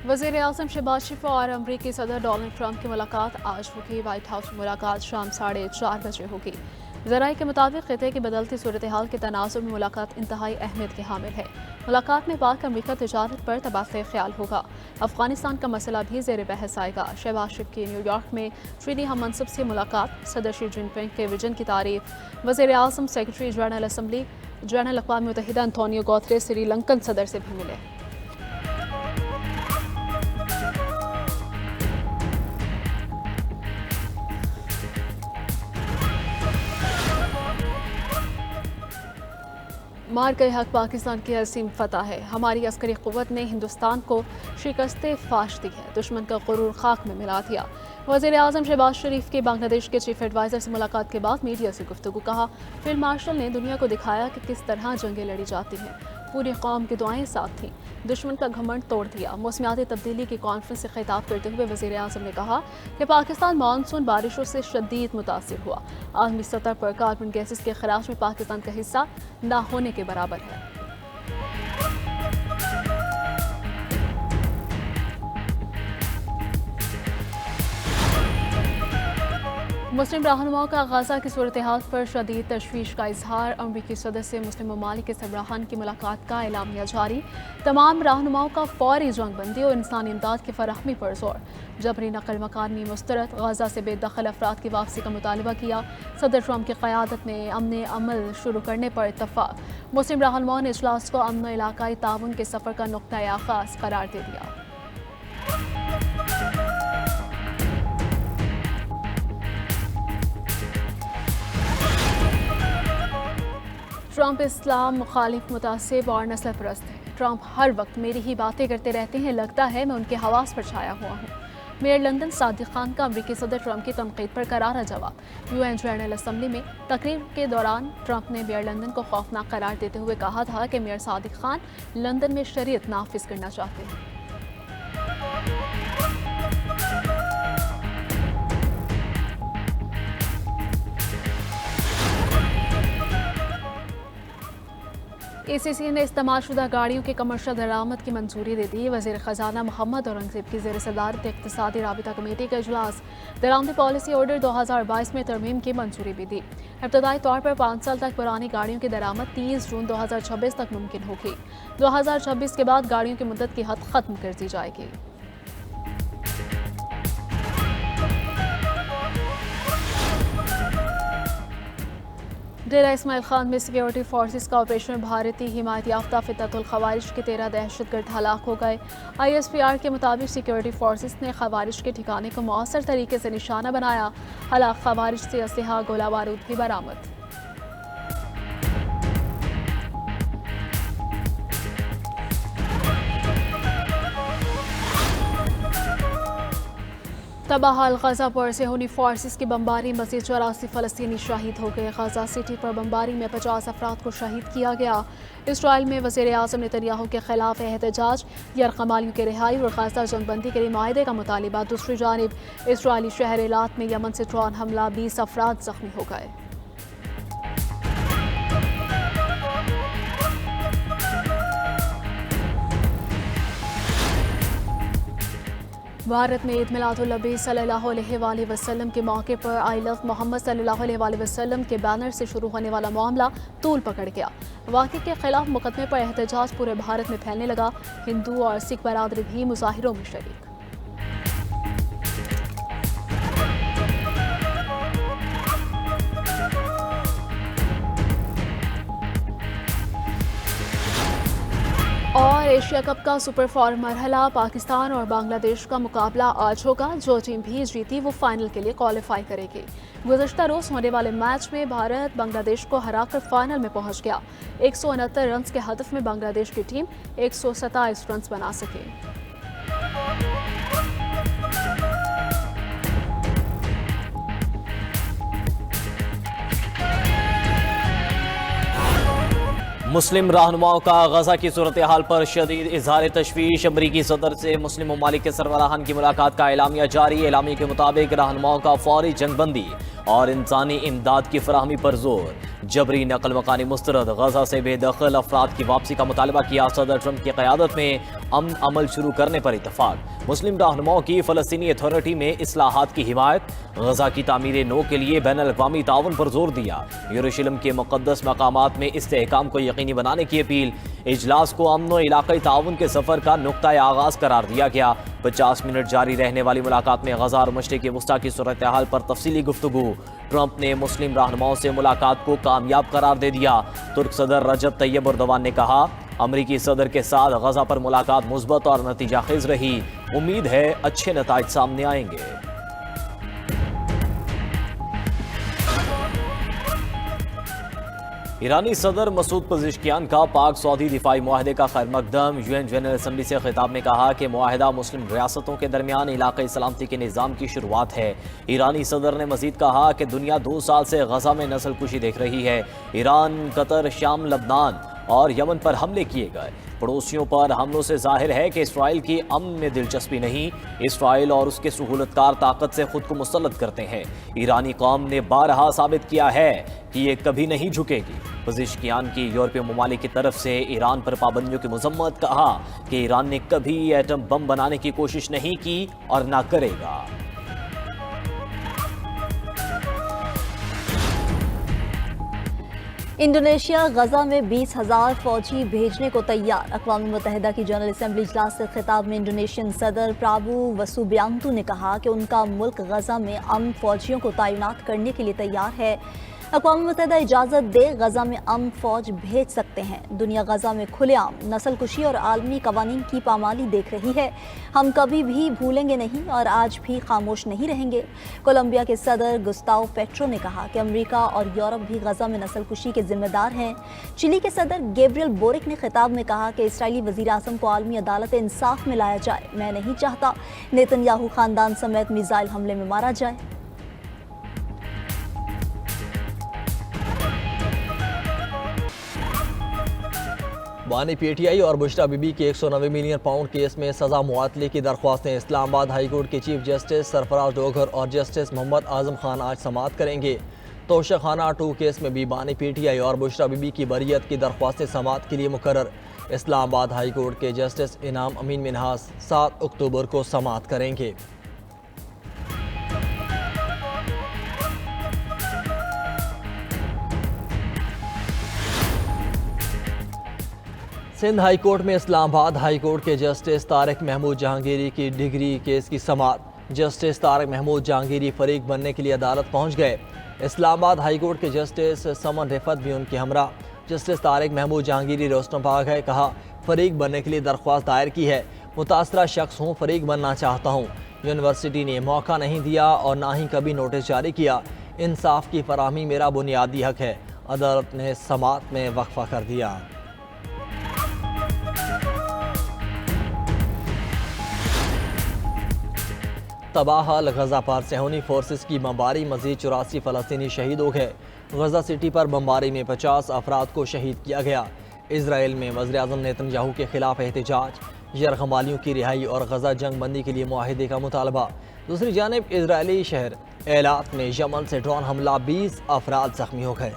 वज़ीर-ए-आज़म शहबाज शरीफ और अमरीकी सदर डोनाल्ड ट्रंप की मुलाकात आज होगी। व्हाइट हाउस में मुलाकात शाम 4:30 बजे होगी। ज़राए के मुताबिक खिते की बदलती सूरत हाल के तनाज़ुर में मुलाकात इंतहाई अहमियत की हामिल है। मुलाकात में पाक अमरीका तजारत पर तबादला ख्याल होगा। अफगानिस्तान का मसला भी ज़ेर बहस आएगा। शहबाज शरीफ की न्यूयॉर्क में चीनी हम मनसब से मुलाकात, सदर शी जिनपिंग के विजन की तारीफ। वज़ीर-ए-आज़म सेक्रेटरी जनरल असम्बली जनरल अक़वाम मुत्तहिदा एंटोनियो गुतेरेस श्रीलंकन सदर से भी मिले। मार गए हक पाकिस्तान की असीम फतह है। हमारी अस्करी क़ुव्वत ने हिंदुस्तान को शिकस्त फाश दी है, दुश्मन का गुरूर खाक में मिला दिया। वज़ीर-ए-आज़म शहबाज शरीफ की बांग्लादेश के चीफ एडवाइज़र से मुलाकात के बाद मीडिया से गुफ्तगू। कहा, फील्ड मार्शल ने दुनिया को दिखाया कि किस तरह जंगें लड़ी जाती हैं। पूरी कौम की दुआएं साथ थीं। दुश्मन का घमंड तोड़ दिया। मौसमियाती तब्दीली की कॉन्फ्रेंस से खिताब करते हुए वज़ीर-ए-आज़म ने कहा कि पाकिस्तान मानसून बारिशों से शदीद मुतासिर हुआ। आलमी सतह पर कार्बन गैसेस के खराज में पाकिस्तान का हिस्सा ना होने के बराबर है। मुस्लिम रहनुमाओं का गाजा की सूरत हाल पर शदीद तशवीश का इजहार। अमरीकी सदर से मुस्लिम ममालिक के सरबराहान की मुलाकात का एलामिया जारी। तमाम रहनुमाओं का फौरी जंगबंदी और इंसानी इमदाद की फराहमी पर जोर। जबरी नकल मकानी मुस्तरद, गाजा से बेदखल अफराद की वापसी का मुतालबा किया। सदर ट्रंप की क़यादत में अमन अमल शुरू करने पर इत्तफाक। मुस्लिम रहनुमाओं ने इजलास को अमन इलाकाई ताउन के सफ़र का नुक्ता आगाज़ करार दे दिया। ट्रंप इस्लाम मुखालिफ, मुतासिब और नस्ल परस्त है। ट्रंप हर वक्त मेरी ही बातें करते रहते हैं, लगता है मैं उनके हवास पर छाया हुआ हूँ। मेयर लंदन सादिक खान का अमरीकी सदर ट्रंप की तनकीद पर करारा जवाब। UN जनरल असम्बली में तकरीर के दौरान ट्रंप ने मेयर लंदन को खौफनाक करार देते हुए कहा था कि मेयर सादिक खान लंदन में शरीयत नाफिज करना चाहते हैं। ACC ने इस्तेमालशुदा गाड़ियों की कमर्शियल दरामद की मंजूरी दे दी। वज़ीर ख़जाना मोहम्मद औरंगज़ेब की ज़ेर सदारत इक़्तिसादी राबिता कमेटी का इजलास। दरामदी पॉलिसी ऑर्डर 2022 में तरमीम की मंजूरी भी दी। इब्तदाई तौर पर 5 साल तक पुरानी गाड़ियों की दरामद 30 जून 2026 तक मुमकिन होगी। 2026 के बाद गाड़ियों की मुद्दत की हद ख़त्म कर दी जाएगी। डेरा इस्माइल खान में सिक्योरिटी फोर्सेस का ऑपरेशन भारतीय हिमायत याफ्ता फिततुल खवारिज के 13 दहशतगर्द हलाक हो गए। ISPR के मुताबिक सिक्योरिटी फोर्सेस ने खवारिज के ठिकाने को मौसर तरीके से निशाना बनाया। हलाक खवारिज से असलहा, गोला बारूद भी बरामद। तबाहाल गजा पर सेहूनी फोर्सेस की बमबारी, मज़ीद 84 फ़लस्तीनी शहीद हो गए। गजा सिटी पर बमबारी में 50 अफराद को शहीद किया गया। इसराइल में वज़ीर-ए-आज़म नेतन्याहू के खिलाफ एहतजाज, यरग़मालियों की रिहाई और गजा जंगबंदी के लिए मुआहदे का मुतालिबा। दूसरी जानिब इसराइली शहर एलात में यमन से ड्रोन हमला, 20 अफराद जख्मी हो गए। भारत में ईद मिलादुन्नबी सल्लल्लाहु अलैहि वसल्लम के मौके पर आई लव मोहम्मद सल्लल्लाहु अलैहि वसल्लम के बैनर से शुरू होने वाला मामला तूल पकड़ गया। वाक़े के खिलाफ मुकदमे पर एहतजाज पूरे भारत में फैलने लगा। हिंदू और सिख बरादरी भी मुजाहिरों में शरीक। और एशिया कप का सुपर 4 मरहला, पाकिस्तान और बांग्लादेश का मुकाबला आज होगा। जो टीम भी जीती वो फाइनल के लिए क्वालिफाई करेगी। गुज़श्ता रोज़ होने वाले मैच में भारत बांग्लादेश को हराकर फाइनल में पहुंच गया। 169 रन के हदफ में बांग्लादेश की टीम 127 रन बना सके। मुस्लिम रहनुमाओं का गजा की सूरत हाल पर शदीद इजहार तशवीश। अमरीकी सदर से मुस्लिम ममालिक के सरबराहान की मुलाकात का एलामिया जारी। एलामिया के मुताबिक रहनुमाओं का फौरी जंगबंदी और इंसानी इमदाद की फराहमी पर जोर। जबरी नकल मकानी मुस्तरद, गजा से बेदखल अफराद की वापसी का मुतालबा किया। सदर ट्रंप की क़यादत में अमन अमल शुरू करने पर इत्तफाक। मुस्लिम रहनुमाओं की फ़लस्तीनी अथॉरिटी में इस्लाहात की हिमायत। गजा की तामीर नो के लिए बैन अल-अक़वामी ताउन पर जोर दिया। यरूशलेम के मुक़द्दस मकामात में इस्तेहकाम को यकीनी बनाने की अपील। इजलास को अमन व इलाक़ाई ताउन के सफ़र का नुक्ता आगाज़ करार दिया गया। 50 मिनट जारी रहने वाली मुलाकात में गजा और मशरिक़ वस्ता की सूरत हाल पर तफसीली गुफ्तगू। ट्रंप ने मुस्लिम रहनुमाओं से मुलाकात को कामयाब करार दे दिया। तुर्क सदर रजब तैयब एर्दोगान ने कहा, अमरीकी सदर के साथ गजा पर मुलाकात मुस्बत और नतीजा खेज रही। उम्मीद है अच्छे नताइज सामने आएंगे। ईरानी सदर मसूद पज़ेश्कियान का पाक सऊदी दिफाई मुआहदे का खैर मकदम। यूएन जनरल असम्बली से खिताब में कहा कि मुआहदा मुस्लिम रियासतों के दरमियान इलाक़ाई सलामती के निज़ाम की शुरुआत है। ईरानी सदर ने मजीद कहा कि दुनिया 2 साल से गजा में नस्ल कुशी देख रही है। ईरान, कतर, शाम, लबनान और यमन पर हमले किए गए। पड़ोसियों पर हमलों से जाहिर है कि इसराइल की अमन में दिलचस्पी नहीं। इसराइल और उसके सहूलतकार ताकत से खुद को मुसल्लत करते हैं। ईरानी कौम ने बारहा साबित किया है कि ये कभी नहीं झुकेगी। पज़ेश्कियान की यूरोपीय ममालिक की तरफ से ईरान पर पाबंदियों की मजम्मत। कहा कि ईरान ने कभी एटम बम बनाने की कोशिश नहीं की और ना करेगा। इंडोनेशिया गजा में 20,000 फौजी भेजने को तैयार। अक़वाम मुत्तहिदा की जनरल असम्बली इजलास से खिताब में इंडोनेशियन सदर प्राबू वसुबियांतो ने कहा कि उनका मुल्क गजा में अमन फौजियों को तैनात करने के लिए तैयार है। अक़वाम मुत्तहिदा इजाज़त दे गजा में अमन फौज भेज सकते हैं। दुनिया गजा में खुलेआम नस्ल कुशी और आलमी कवानीन की पामाली देख रही है। हम कभी भी भूलेंगे नहीं और आज भी खामोश नहीं रहेंगे। कोलंबिया के सदर गुस्ताव पेट्रो ने कहा कि अमेरिका और यूरोप भी गजा में नस्ल कुशी के जिम्मेदार हैं। चिली के सदर गैब्रियल बोरिक ने खिताब में कहा कि इसराइली वज़ीर आज़म को आलमी अदालत इंसाफ में लाया जाए। मैं नहीं चाहता नेतन्याहू खानदान समेत मिसाइल हमले में मारा जाए। बानी पीटीआई और बुशरा बीबी के 190 मिलियन पाउंड केस में सजा मुआतले की दरख्वास्तें। इस्लामाबाद हाई कोर्ट के चीफ जस्टिस सरफराज डोगर और जस्टिस मोहम्मद आजम खान आज समाअत करेंगे। तोशाखाना 2 केस में भी बानी पीटीआई और बुशरा बीबी की बरियत की दरख्वास्तें समाअत के लिए मुकर्रर। इस्लामाबाद हाई कोर्ट के जस्टिस इनाम अमीन मिनहास 7 अक्टूबर को समाअत करेंगे। सिंध हाई कोर्ट में इस्लामाबाद हाई कोर्ट के जस्टिस तारिक महमूद जहांगीरी की डिग्री केस की समाअत। जस्टिस तारिक महमूद जहांगीरी फरीक बनने के लिए अदालत पहुंच गए। इस्लामाबाद हाई कोर्ट के जस्टिस समन रिफत भी उनके हमरा। जस्टिस तारिक महमूद जहांगीरी रोस्टम पाक गए। कहा, फरीक बनने के लिए दरख्वास्त दायर की है। मुतासरा शख्स हूँ, फरीक बनना चाहता हूँ। यूनिवर्सिटी ने मौका नहीं दिया और ना ही कभी नोटिस जारी किया। इंसाफ की फराहमी मेरा बुनियादी हक है। अदालत ने समाअत में वक्फा कर दिया। तबाहाल गजा पर सेहूनी फोर्सेस की बमबारी, मजीद 84 फ़लस्तीनी शहीद हो गए। गजा सिटी पर बमबारी में 50 अफराद को शहीद किया गया। इसराइल में वज़ीर आज़म नेतन्याहू के खिलाफ एहतजाज, यरगमालियों की रिहाई और गजा जंग बंदी के लिए मुआहिदे का मुतालबा। दूसरी जानिब इसराइली शहर एलात में यमन से ड्रोन हमला, 20 अफराद जख्मी हो गए।